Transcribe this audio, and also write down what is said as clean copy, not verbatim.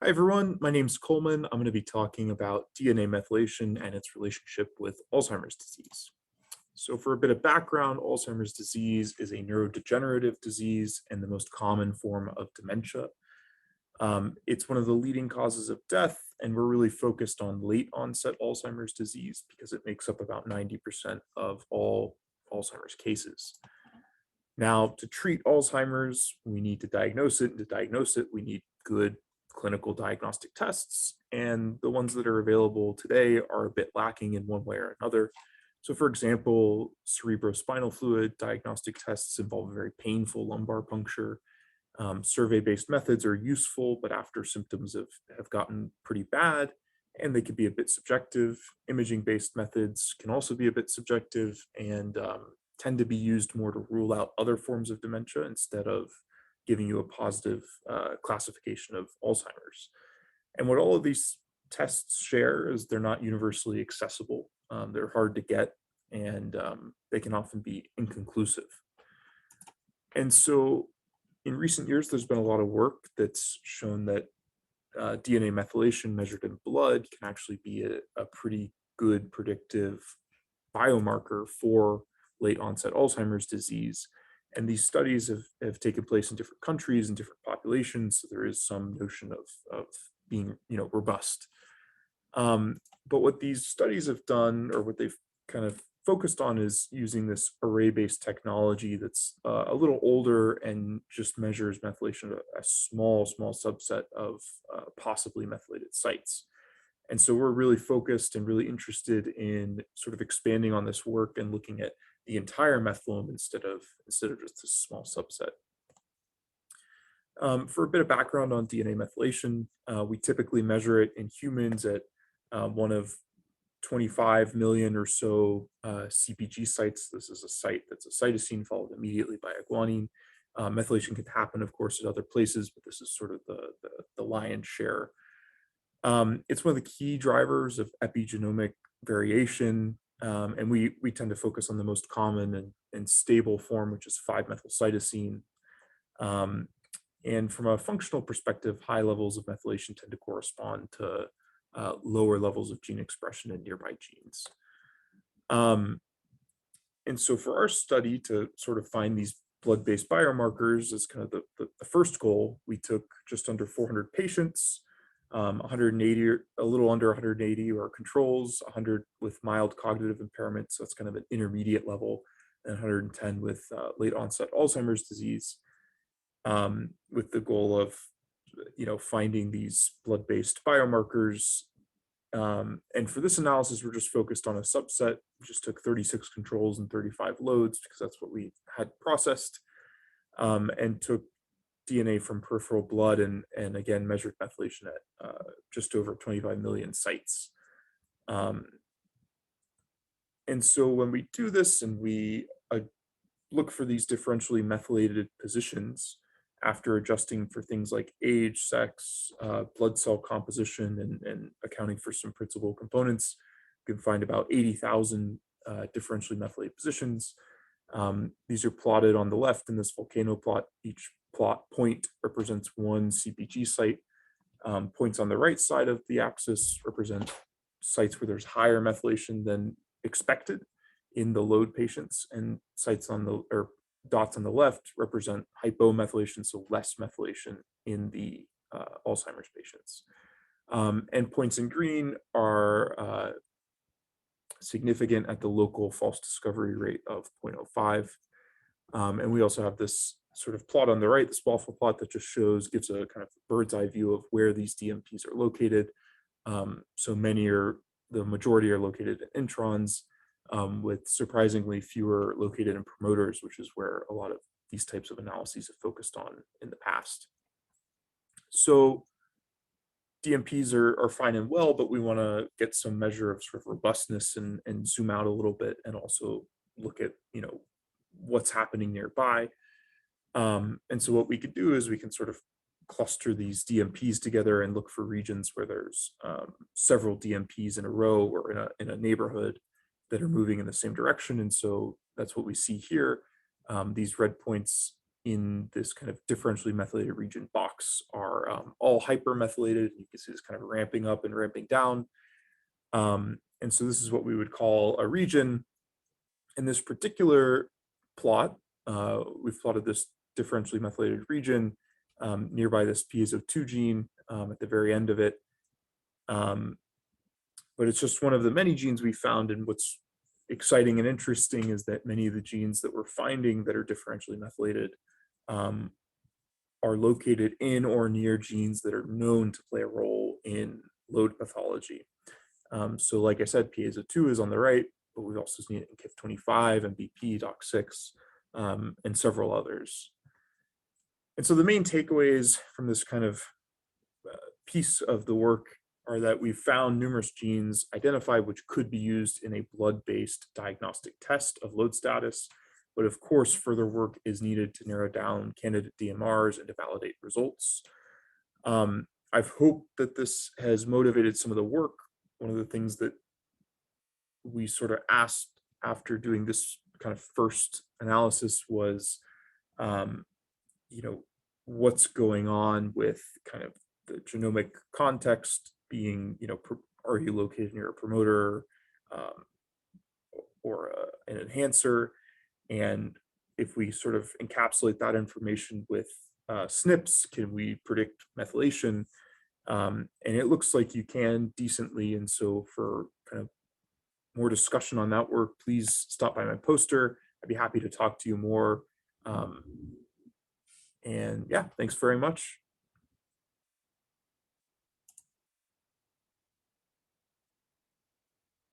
Hi everyone, my name's Coleman. I'm going to be talking about DNA methylation and its relationship with Alzheimer's disease. So for a bit of background, Alzheimer's disease is a neurodegenerative disease and the most common form of dementia. It's one of the leading causes of death, and we're really focused on late onset Alzheimer's disease because it makes up about 90% of all Alzheimer's cases. Now, to treat Alzheimer's, we need to diagnose it, and to diagnose it, we need good clinical diagnostic tests, and the ones that are available today are a bit lacking in one way or another. So, for example, cerebrospinal fluid diagnostic tests involve a very painful lumbar puncture. Survey-based methods are useful, but after symptoms have gotten pretty bad, and they can be a bit subjective. Imaging-based methods can also be a bit subjective and tend to be used more to rule out other forms of dementia instead of giving you a positive classification of Alzheimer's. And what all of these tests share is they're not universally accessible. They're hard to get, and they can often be inconclusive. And so in recent years, there's been a lot of work that's shown that DNA methylation measured in blood can actually be a pretty good predictive biomarker for late onset Alzheimer's disease. And these studies have taken place in different countries and different populations. So there is some notion of being, robust. But what these studies have done, or what they've kind of focused on, is using this array-based technology that's a little older and just measures methylation at a small subset of possibly methylated sites. And so we're really focused and really interested in sort of expanding on this work and looking at the entire methylome instead of just a small subset. For a bit of background on DNA methylation, we typically measure it in humans at one of 25 million or so CpG sites. This is a site that's a cytosine followed immediately by a guanine. Methylation can happen, of course, at other places, but this is sort of the lion's share. It's one of the key drivers of epigenomic variation, and we tend to focus on the most common and stable form, which is 5-methylcytosine. And from a functional perspective, high levels of methylation tend to correspond to lower levels of gene expression in nearby genes. And so for our study to sort of find these blood-based biomarkers as kind of the first goal, we took just under 400 patients, 180, or a little under 180 were controls, 100 with mild cognitive impairment, so it's kind of an intermediate level, and 110 with late onset Alzheimer's disease, with the goal of finding these blood-based biomarkers. And for this analysis, we're just focused on a subset. We just took 36 controls and 35 loads because that's what we had processed, and took DNA from peripheral blood and again measured methylation at just over 25 million sites. And so when we do this and we look for these differentially methylated positions after adjusting for things like age, sex, blood cell composition, and accounting for some principal components, you can find about 80,000 differentially methylated positions. These are plotted on the left in this volcano plot. Each plot point represents one CpG site. Points on the right side of the axis represent sites where there's higher methylation than expected in the load patients, and sites on the, or dots on the left represent hypomethylation, so less methylation in the Alzheimer's patients. And points in green are significant at the local false discovery rate of 0.05. And we also have this sort of plot on the right, this waterfall plot that just gives a kind of bird's eye view of where these DMPs are located. So the majority are located in introns, with surprisingly fewer located in promoters, which is where a lot of these types of analyses have focused on in the past. So DMPs are fine and well, but we want to get some measure of sort of robustness and zoom out a little bit and also look at what's happening nearby. And so what we could do is we can sort of cluster these DMPs together and look for regions where there's several DMPs in a row or in a neighborhood that are moving in the same direction. And so that's what we see here. These red points in this kind of differentially methylated region box are all hypermethylated. You can see this kind of ramping up and ramping down. And so this is what we would call a region. In this particular plot, we've plotted this differentially methylated region nearby this piezo2 gene at the very end of it. But it's just one of the many genes we found, and what's exciting and interesting is that many of the genes that we're finding that are differentially methylated are located in or near genes that are known to play a role in load pathology. So like I said, piezo2 is on the right, but we've also seen it in KIF25, MBP, DOC6, and several others. And so the main takeaways from this kind of piece of the work are that we've found numerous genes identified which could be used in a blood-based diagnostic test of load status. But of course, further work is needed to narrow down candidate DMRs and to validate results. I've hoped that this has motivated some of the work. One of the things that we sort of asked after doing this kind of first analysis was, what's going on with kind of the genomic context being, are you located near a promoter or an enhancer? And if we sort of encapsulate that information with SNPs, can we predict methylation? And it looks like you can decently. And so for kind of more discussion on that work, please stop by my poster. I'd be happy to talk to you more. And yeah, thanks very much.